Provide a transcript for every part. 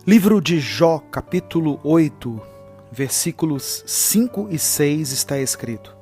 Livro de Jó, capítulo 8, versículos 5 e 6 está escrito: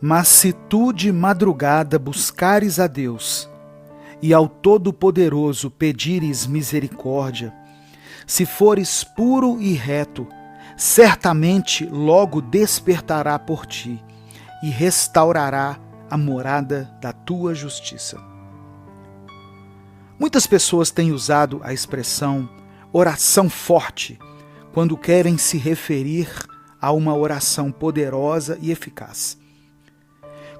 Mas se tu de madrugada buscares a Deus, e ao Todo-Poderoso pedires misericórdia, se fores puro e reto, certamente logo despertará por ti, e restaurará a morada da tua justiça. Muitas pessoas têm usado a expressão oração forte quando querem se referir a uma oração poderosa e eficaz.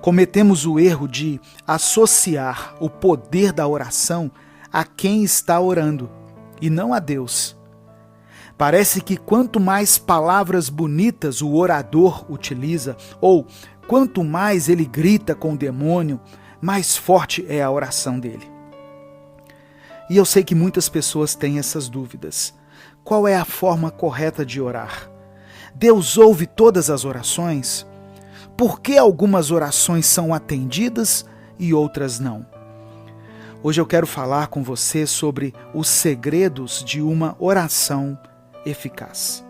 Cometemos o erro de associar o poder da oração a quem está orando e não a Deus. Parece que quanto mais palavras bonitas o orador utiliza, ou quanto mais ele grita com o demônio, mais forte é a oração dele. E eu sei que muitas pessoas têm essas dúvidas. Qual é a forma correta de orar? Deus ouve todas as orações? Por que algumas orações são atendidas e outras não? Hoje eu quero falar com você sobre os segredos de uma oração eficaz.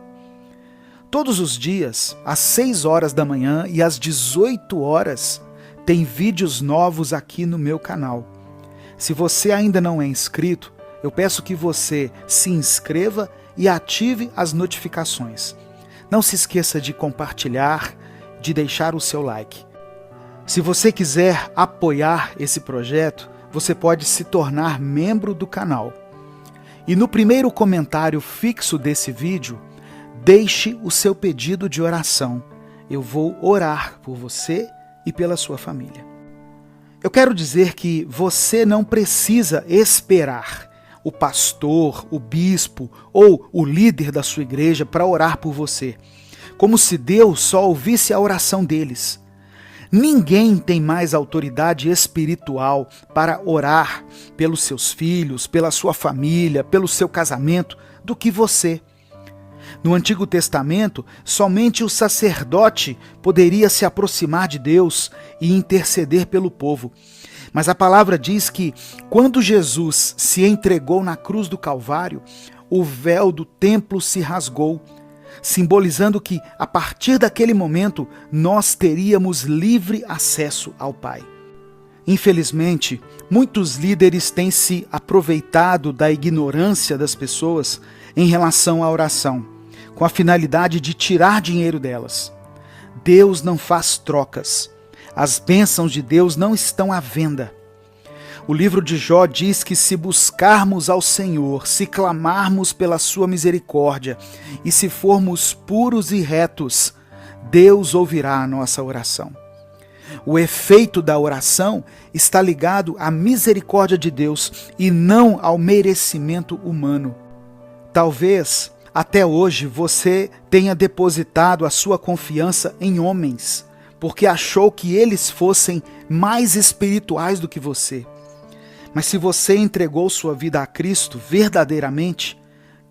Todos os dias, às 6 horas da manhã e às 18 horas, tem vídeos novos aqui no meu canal. Se você ainda não é inscrito, eu peço que você se inscreva e ative as notificações. Não se esqueça de compartilhar, de deixar o seu like. Se você quiser apoiar esse projeto, você pode se tornar membro do canal. E no primeiro comentário fixo desse vídeo, deixe o seu pedido de oração. Eu vou orar por você e pela sua família. Eu quero dizer que você não precisa esperar o pastor, o bispo ou o líder da sua igreja para orar por você, como se Deus só ouvisse a oração deles. Ninguém tem mais autoridade espiritual para orar pelos seus filhos, pela sua família, pelo seu casamento, do que você. No Antigo Testamento, somente o sacerdote poderia se aproximar de Deus e interceder pelo povo. Mas a palavra diz que, quando Jesus se entregou na cruz do Calvário, o véu do templo se rasgou, simbolizando que, a partir daquele momento, nós teríamos livre acesso ao Pai. Infelizmente, muitos líderes têm se aproveitado da ignorância das pessoas em relação à oração, com a finalidade de tirar dinheiro delas. Deus não faz trocas. As bênçãos de Deus não estão à venda. O livro de Jó diz que se buscarmos ao Senhor, se clamarmos pela sua misericórdia e se formos puros e retos, Deus ouvirá a nossa oração. O efeito da oração está ligado à misericórdia de Deus e não ao merecimento humano. Talvez até hoje você tenha depositado a sua confiança em homens, porque achou que eles fossem mais espirituais do que você. Mas se você entregou sua vida a Cristo verdadeiramente,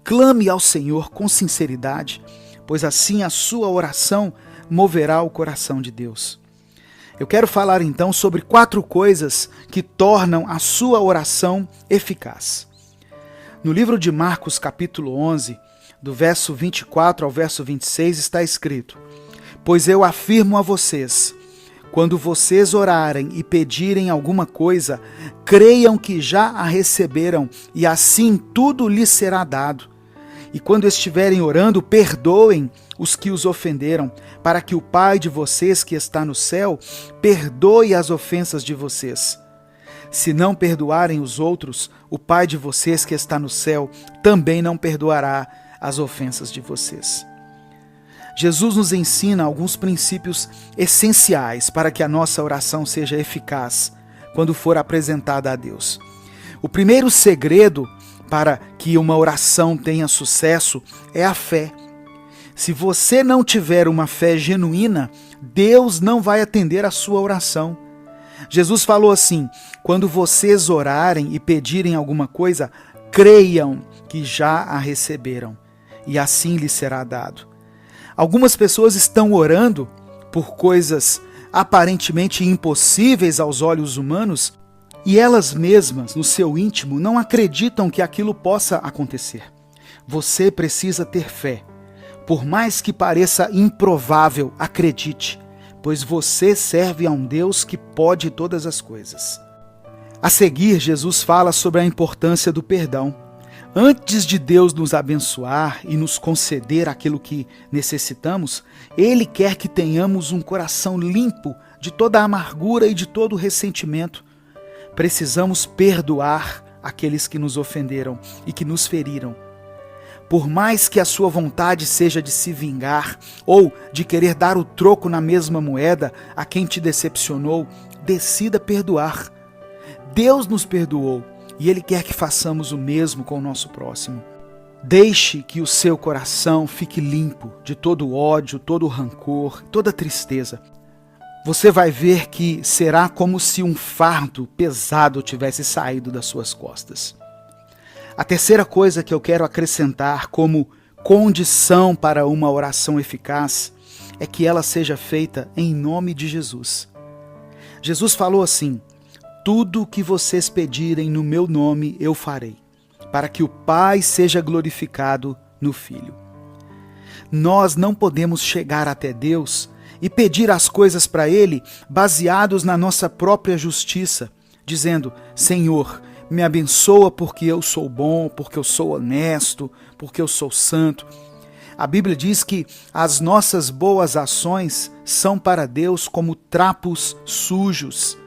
clame ao Senhor com sinceridade, pois assim a sua oração moverá o coração de Deus. Eu quero falar então sobre 4 coisas que tornam a sua oração eficaz. No livro de Marcos, capítulo 11, do verso 24 ao verso 26, está escrito: Pois eu afirmo a vocês, quando vocês orarem e pedirem alguma coisa, creiam que já a receberam e assim tudo lhes será dado. E quando estiverem orando, perdoem os que os ofenderam, para que o Pai de vocês que está no céu perdoe as ofensas de vocês. Se não perdoarem os outros, o Pai de vocês que está no céu também não perdoará as ofensas de vocês. Jesus nos ensina alguns princípios essenciais para que a nossa oração seja eficaz quando for apresentada a Deus. O primeiro segredo para que uma oração tenha sucesso é a fé. Se você não tiver uma fé genuína, Deus não vai atender a sua oração. Jesus falou assim: quando vocês orarem e pedirem alguma coisa, creiam que já a receberam, e assim lhes será dado. Algumas pessoas estão orando por coisas aparentemente impossíveis aos olhos humanos e elas mesmas, no seu íntimo, não acreditam que aquilo possa acontecer. Você precisa ter fé. Por mais que pareça improvável, acredite, pois você serve a um Deus que pode todas as coisas. A seguir, Jesus fala sobre a importância do perdão. Antes de Deus nos abençoar e nos conceder aquilo que necessitamos, Ele quer que tenhamos um coração limpo de toda a amargura e de todo o ressentimento. Precisamos perdoar aqueles que nos ofenderam e que nos feriram. Por mais que a sua vontade seja de se vingar ou de querer dar o troco na mesma moeda a quem te decepcionou, decida perdoar. Deus nos perdoou e Ele quer que façamos o mesmo com o nosso próximo. Deixe que o seu coração fique limpo de todo o ódio, todo o rancor, toda a tristeza. Você vai ver que será como se um fardo pesado tivesse saído das suas costas. A terceira coisa que eu quero acrescentar como condição para uma oração eficaz é que ela seja feita em nome de Jesus. Jesus falou assim: tudo o que vocês pedirem no meu nome eu farei, para que o Pai seja glorificado no Filho. Nós não podemos chegar até Deus e pedir as coisas para Ele baseados na nossa própria justiça, dizendo: Senhor, me abençoa porque eu sou bom, porque eu sou honesto, porque eu sou santo. A Bíblia diz que as nossas boas ações são para Deus como trapos sujos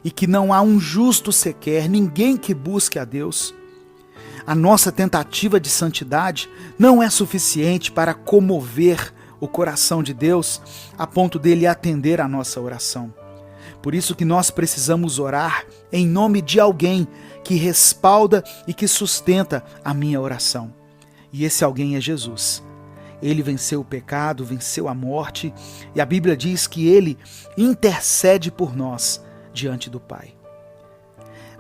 e que não há um justo sequer, ninguém que busque a Deus. A nossa tentativa de santidade não é suficiente para comover o coração de Deus a ponto dele atender a nossa oração. Por isso que nós precisamos orar em nome de alguém que respalda e que sustenta a minha oração. E esse alguém é Jesus. Ele venceu o pecado, venceu a morte, e a Bíblia diz que Ele intercede por nós diante do Pai.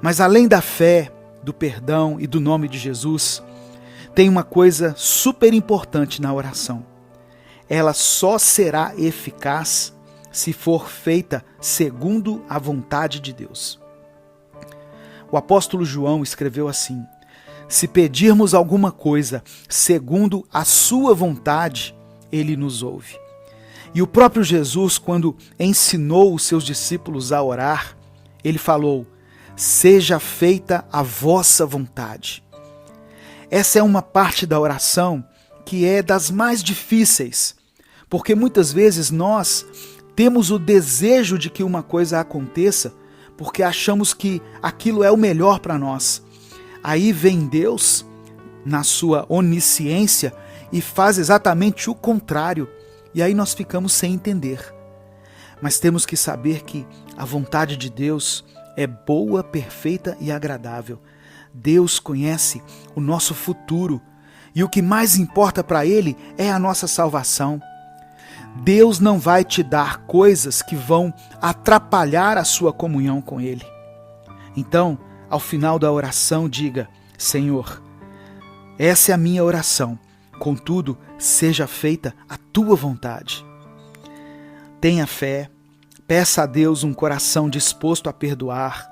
Mas além da fé, do perdão e do nome de Jesus, tem uma coisa super importante na oração. Ela só será eficaz se for feita segundo a vontade de Deus. O apóstolo João escreveu assim: se pedirmos alguma coisa segundo a sua vontade, ele nos ouve. E o próprio Jesus, quando ensinou os seus discípulos a orar, ele falou: seja feita a vossa vontade. Essa é uma parte da oração que é das mais difíceis, porque muitas vezes nós temos o desejo de que uma coisa aconteça, porque achamos que aquilo é o melhor para nós. Aí vem Deus, na sua onisciência, e faz exatamente o contrário. E aí nós ficamos sem entender. Mas temos que saber que a vontade de Deus é boa, perfeita e agradável. Deus conhece o nosso futuro e o que mais importa para Ele é a nossa salvação. Deus não vai te dar coisas que vão atrapalhar a sua comunhão com Ele. Então, ao final da oração, diga: Senhor, essa é a minha oração, contudo, seja feita a tua vontade. Tenha fé, peça a Deus um coração disposto a perdoar,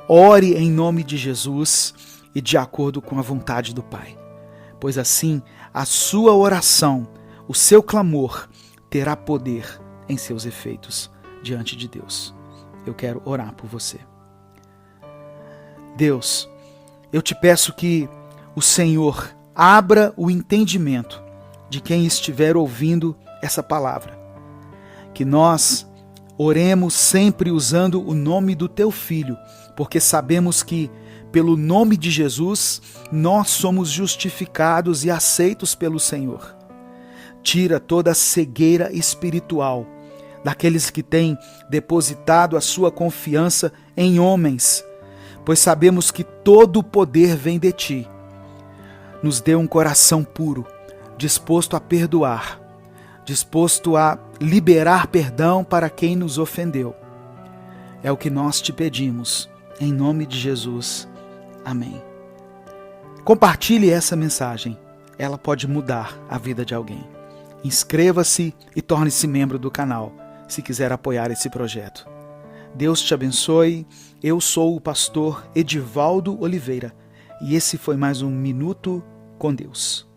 ore em nome de Jesus e de acordo com a vontade do Pai. Pois assim, a sua oração, o seu clamor, terá poder em seus efeitos diante de Deus. Eu quero orar por você. Deus, eu te peço que o Senhor abra o entendimento de quem estiver ouvindo essa palavra. Que nós oremos sempre usando o nome do Teu Filho, porque sabemos que, pelo nome de Jesus, nós somos justificados e aceitos pelo Senhor. Tira toda a cegueira espiritual daqueles que têm depositado a sua confiança em homens, pois sabemos que todo o poder vem de Ti. Nos dê um coração puro, disposto a perdoar, disposto a liberar perdão para quem nos ofendeu. É o que nós te pedimos, em nome de Jesus. Amém. Compartilhe essa mensagem, ela pode mudar a vida de alguém. Inscreva-se e torne-se membro do canal, se quiser apoiar esse projeto. Deus te abençoe. Eu sou o pastor Edivaldo Oliveira e esse foi mais um Minuto com Deus.